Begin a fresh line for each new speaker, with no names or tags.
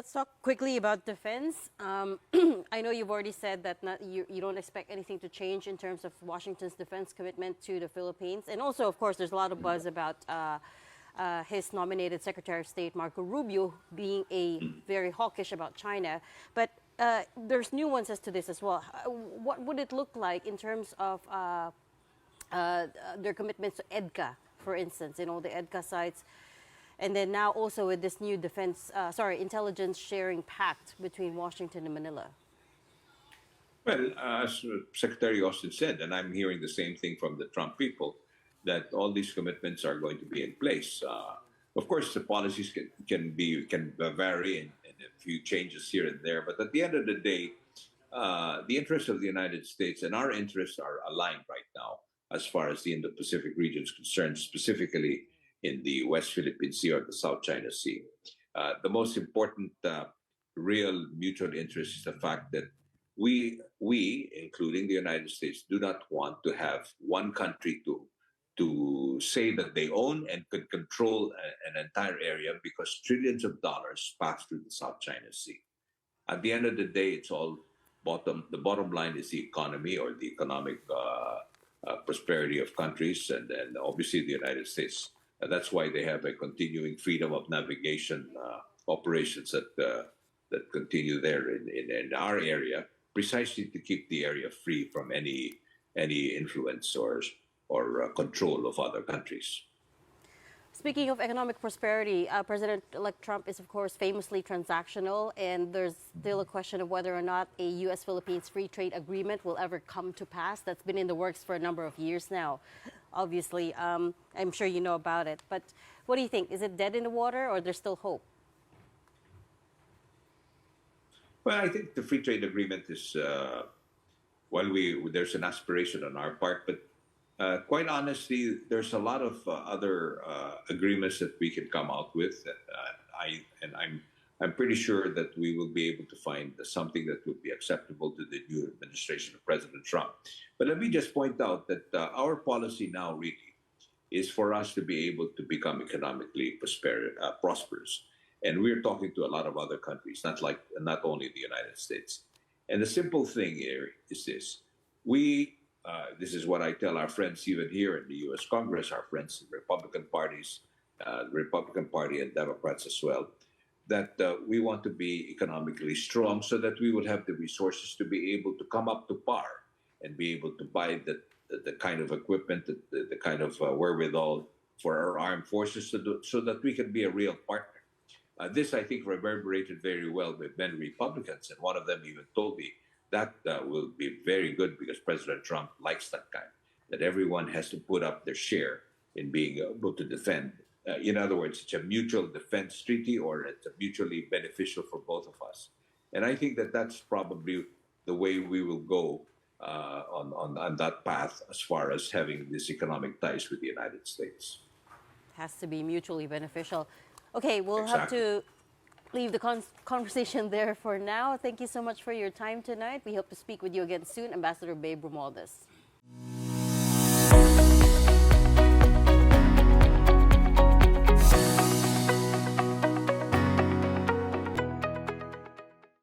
let's talk quickly about defense. I know you've already said that you don't expect anything to change in terms of Washington's defense commitment to the Philippines. And also, of course, there's a lot of buzz about his nominated Secretary of State, Marco Rubio, being very hawkish about China. But there's nuances to this as well. What would it look like in terms of their commitments to EDCA, for instance, the EDCA sites? And then now also with this new intelligence sharing pact between Washington and Manila.
Well, as Secretary Austin said, and I'm hearing the same thing from the Trump people, that all these commitments are going to be in place. Of course, the policies can vary and a few changes here and there, but at the end of the day, the interests of the United States and our interests are aligned right now as far as the Indo-Pacific region is concerned, specifically in the West Philippine Sea or the South China Sea. The most important real mutual interest is the fact that we, including the United States, do not want to have one country to say that they own and could control an entire area because trillions of dollars pass through the South China Sea. At the end of the day, it's all the bottom line is the economy or the economic prosperity of countries, and obviously the United States. That's why they have a continuing freedom of navigation operations that continue there in our area, precisely to keep the area free from any influence or control of other countries.
Speaking of economic prosperity, President-elect Trump is, of course, famously transactional, and there's still a question of whether or not a U.S.-Philippines free trade agreement will ever come to pass. That's been in the works for a number of years now. Obviously, I'm sure you know about it. But what do you think? Is it dead in the water, or there's still hope?
Well, I think the free trade agreement is, there's an aspiration on our part, but quite honestly, there's a lot of other agreements that we can come out with. I'm pretty sure that we will be able to find something that would be acceptable to the new administration of President Trump. But let me just point out that our policy now really is for us to be able to become economically prosperous. And we're talking to a lot of other countries, not only the United States. And the simple thing here is this. This is what I tell our friends even here in the U.S. Congress, our friends in Republican parties, the Republican Party and Democrats as well, that we want to be economically strong so that we will have the resources to be able to come up to par and be able to buy the kind of equipment, the kind of wherewithal for our armed forces so that we can be a real partner. This, I think, reverberated very well with many Republicans, and one of them even told me that will be very good because President Trump likes that kind, that everyone has to put up their share in being able to defend. In other words, it's a mutual defense treaty or it's mutually beneficial for both of us. And I think that that's probably the way we will go on that path as far as having these economic ties with the United States.
Has to be mutually beneficial. Okay, we'll
Exactly.
have to leave the conversation there for now. Thank you so much for your time tonight. We hope to speak with you again soon, Ambassador Babe Romualdez.